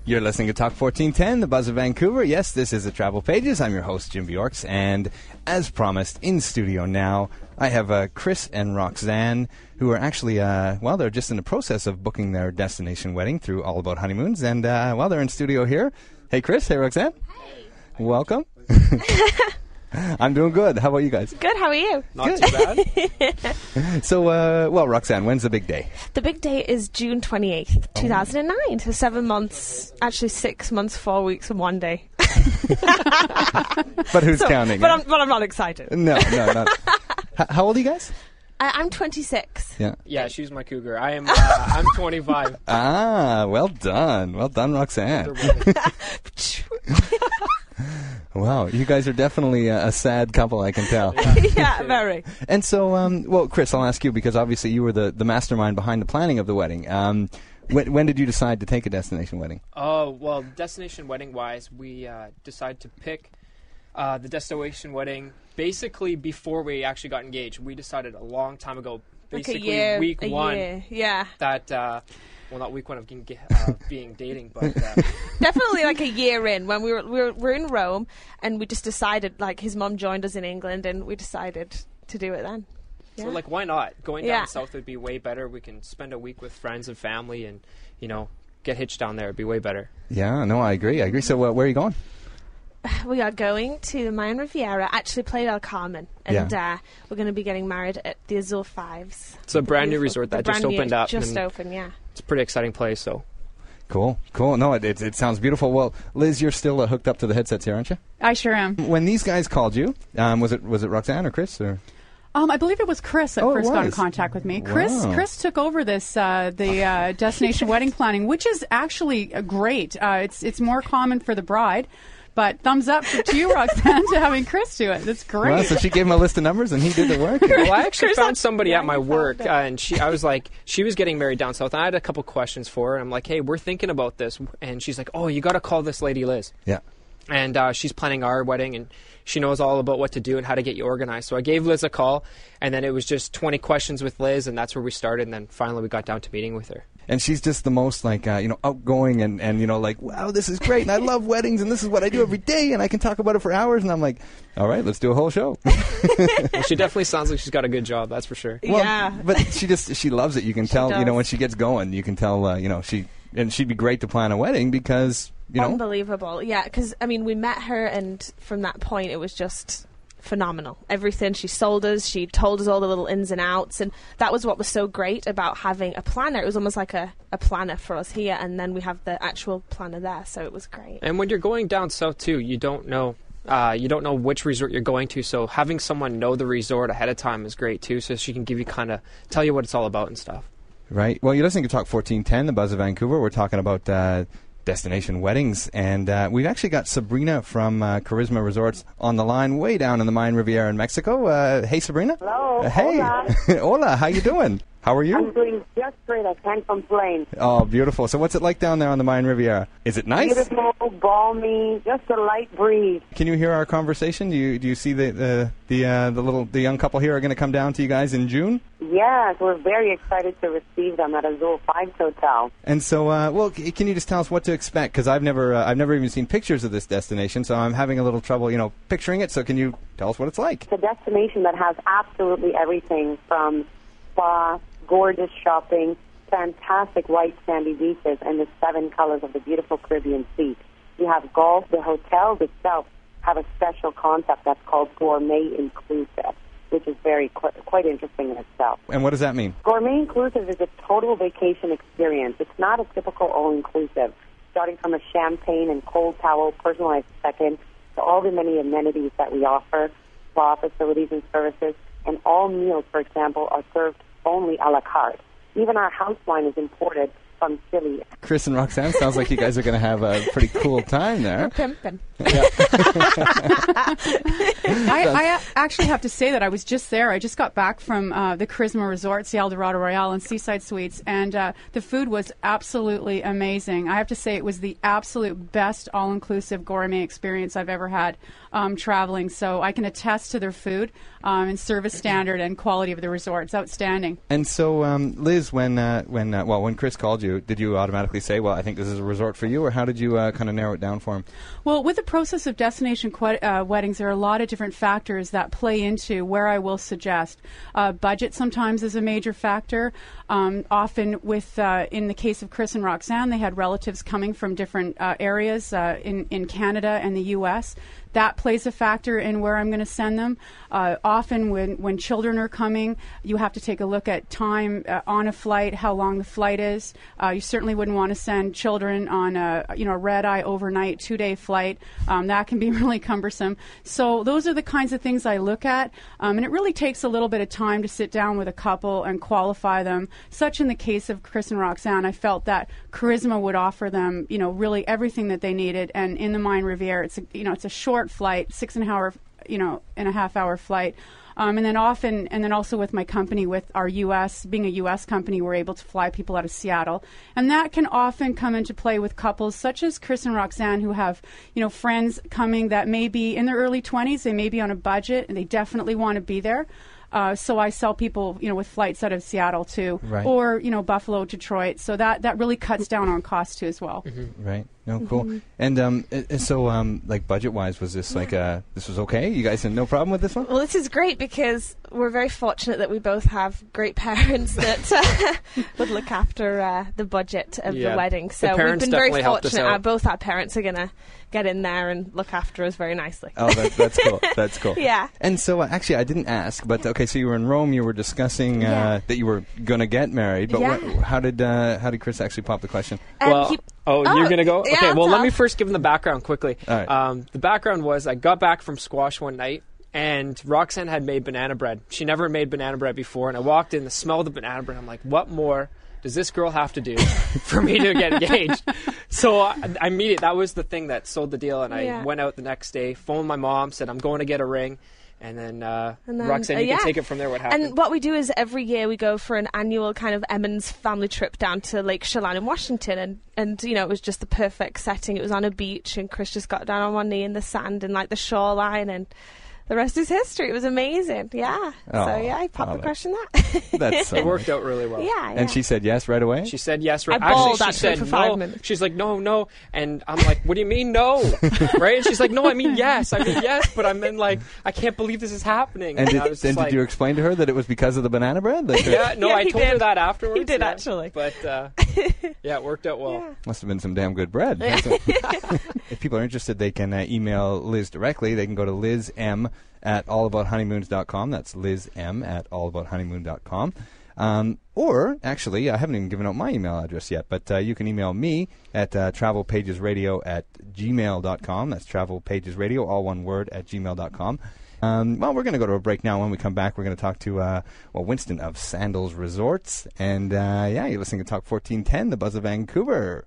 You're listening to Talk 1410, the Buzz of Vancouver. Yes, this is the Travel Pages. I'm your host, Jim Bjorkes, and as promised, in studio now, I have Chris and Roxanne, who are actually, they're just in the process of booking their destination wedding through All About Honeymoons, and, they're in studio here. Hey, Chris. Hey, Roxanne. Hey. Welcome. I'm doing good. How about you guys? Good. How are you? Not too bad. So, Roxanne, when's the big day? The big day is June 28th, 2009. So 7 months, actually 6 months, 4 weeks, and 1 day. But who's counting? But I'm not excited. No, not. How old are you guys? I'm 26. Yeah, she's my cougar. I'm 25. Ah, well done, Roxanne. Wow, you guys are definitely a sad couple, I can tell. Yeah, very. And so, Chris, I'll ask you, because obviously you were the mastermind behind the planning of the wedding. When did you decide to take a destination wedding? Oh, well, destination wedding-wise, we decided to pick the destination wedding basically before we actually got engaged. We decided a long time ago, basically week one, that... Well, not week one of being dating, but definitely like a year in when we were in Rome, and we just decided, like, his mum joined us in England, and we decided to do it then. Yeah. So, like, why not? Going down south would be way better. We can spend a week with friends and family, and get hitched down there. It'd be way better. Yeah, no, I agree. So, where are you going? We are going to the Mayan Riviera, actually Playa del Carmen, and we're going to be getting married at the Azul Fives. It's a brand new resort that just opened up. Just opened, yeah. It's a pretty exciting place, so. Cool. No, it sounds beautiful. Well, Liz, you're still hooked up to the headsets here, aren't you? I sure am. When these guys called you, was it Roxanne or Chris? Or? I believe it was Chris that first got in contact with me. Wow. Chris took over this the destination wedding planning, which is actually great. It's more common for the bride. But thumbs up to you, Roxanne, to having Chris do it. That's great. Well, so she gave him a list of numbers, and he did the work. Well, I actually found somebody at my work, and she was getting married down south, and I had a couple questions for her. And I'm like, hey, we're thinking about this. And she's like, oh, you got to call this lady Liz. Yeah. And she's planning our wedding, and she knows all about what to do and how to get you organized. So I gave Liz a call, and then it was just 20 questions with Liz, and that's where we started. And then finally we got down to meeting with her. And she's just the most, outgoing and like, wow, this is great, and I love weddings, and this is what I do every day, and I can talk about it for hours. And I'm like, all right, let's do a whole show. Well, she definitely sounds like she's got a good job, that's for sure. Well, yeah. But she loves it. You can tell, when she gets going, you can tell, she'd be great to plan a wedding because, Unbelievable. Yeah, because, we met her, and from that point, it was just phenomenal. Everything she sold us, she told us all the little ins and outs, and that was what was so great about having a planner. It was almost like a planner for us here, and then we have the actual planner there, so it was great. And when you're going down south too, you don't know which resort you're going to, so having someone know the resort ahead of time is great too, so she can give you tell you what it's all about and stuff. Right. Well, you're listening to Talk 1410, the Buzz of Vancouver. We're talking about destination weddings, and we've actually got Sabrina from Charisma Resorts on the line way down in the Mayan Riviera in Mexico. Hey, Sabrina. Hello. Hey. Hola. Hola, how you doing? How are you? I'm doing just great. I can't complain. Oh, beautiful. So what's it like down there on the Mayan Riviera? Is it nice? Beautiful, balmy, just a light breeze. Can you hear our conversation? Do you see the young couple here are going to come down to you guys in June? Yes, we're very excited to receive them at Azul Fives Hotel. And so, can you just tell us what to expect? Because I've never even seen pictures of this destination, so I'm having a little trouble, picturing it. So can you tell us what it's like? It's a destination that has absolutely everything from spa, gorgeous shopping, fantastic white sandy beaches, and the 7 colors of the beautiful Caribbean Sea. You have golf. The hotels itself have a special concept that's called gourmet inclusive, which is quite interesting in itself. And what does that mean? Gourmet inclusive is a total vacation experience. It's not a typical all-inclusive, starting from a champagne and cold towel, personalized check-in, to all the many amenities that we offer, spa facilities and services, and all meals, for example, are served only a la carte. Even our house wine is imported from Chile. Chris and Roxanne, sounds like you guys are going to have a pretty cool time there. We're pimping. Yeah. I actually have to say that I was just there. I just got back from the Charisma Resorts, the El Dorado Royale and Seaside Suites, and the food was absolutely amazing. I have to say it was the absolute best all-inclusive gourmet experience I've ever had traveling. So I can attest to their food and service standard and quality of the resort. It's outstanding. And so, Liz, when Chris called Did you automatically say, well, I think this is a resort for you, or how did you kind of narrow it down for him? Well, with the process of destination weddings, there are a lot of different factors that play into where I will suggest. Budget sometimes is a major factor. Often with, in the case of Chris and Roxanne, they had relatives coming from different areas in Canada and the U.S. That plays a factor in where I'm going to send them. Often when children are coming, you have to take a look at time on a flight, how long the flight is. You certainly wouldn't want to send children on a red-eye overnight 2-day flight. That can be really cumbersome. So those are the kinds of things I look at. And it really takes a little bit of time to sit down with a couple and qualify them. Such in the case of Chris and Roxanne, I felt that Charisma would offer them, really everything that they needed. And in the Mayan Riviera, it's a short flight, 6.5-hour flight. And then also with my company, with our being a U.S. company, we're able to fly people out of Seattle. And that can often come into play with couples such as Chris and Roxanne, who have, friends coming that may be in their early 20s, they may be on a budget, and they definitely want to be there. So I sell people, with flights out of Seattle too, right. Or, Buffalo, Detroit. So that really cuts down on cost too as well. Mm-hmm. Right. No, cool. And so, like budget-wise, was this this was okay? You guys had no problem with this one? Well, this is great because we're very fortunate that we both have great parents that would look after the budget of the wedding. So we've been very fortunate. Both our parents are going to get in there and look after us very nicely. Oh, that's cool. That's cool. Yeah. And so, actually, I didn't ask, but okay, so you were in Rome. You were discussing that you were going to get married. But how did Chris actually pop the question? You're going to go? Yeah, okay, well, let me first give them the background quickly. All right. The background was I got back from squash one night, and Roxanne had made banana bread. She never made banana bread before, and I walked in, the smell of the banana bread, I'm like, what more does this girl have to do for me to get engaged? So I immediately, that was the thing that sold the deal, and I went out the next day, phoned my mom, said, I'm going to get a ring. And then Roxanne, you can take it from there. What happened? And what we do is every year we go for an annual kind of Emmons family trip down to Lake Chelan in Washington. And it was just the perfect setting. It was on a beach, and Chris just got down on one knee in the sand and the shoreline, and the rest is history. It was amazing. Yeah. I popped the question that. It worked out really well. Yeah. And she said yes right away? She said yes right away. Actually, she said for no. 5 minutes. She's like, no. And I'm like, what do you mean no? Right? And she's like, no, I mean yes. But I'm in I can't believe this is happening. And did you explain to her that it was because of the banana bread? I told her that afterwards. He did, actually. But, it worked out well. Yeah. Must have been some damn good bread. If people are interested, they can email Liz directly. They can go to lizm@allabouthoneymoons.com. That's lizm@allabouthoneymoon.com. Or, actually, I haven't even given out my email address yet, but you can email me at travelpagesradio@gmail.com. That's travelpagesradio, all one word, @gmail.com. Well, we're going to go to a break now. When we come back, we're going to talk to Winston of Sandals Resorts. And, you're listening to Talk 1410, the Buzz of Vancouver.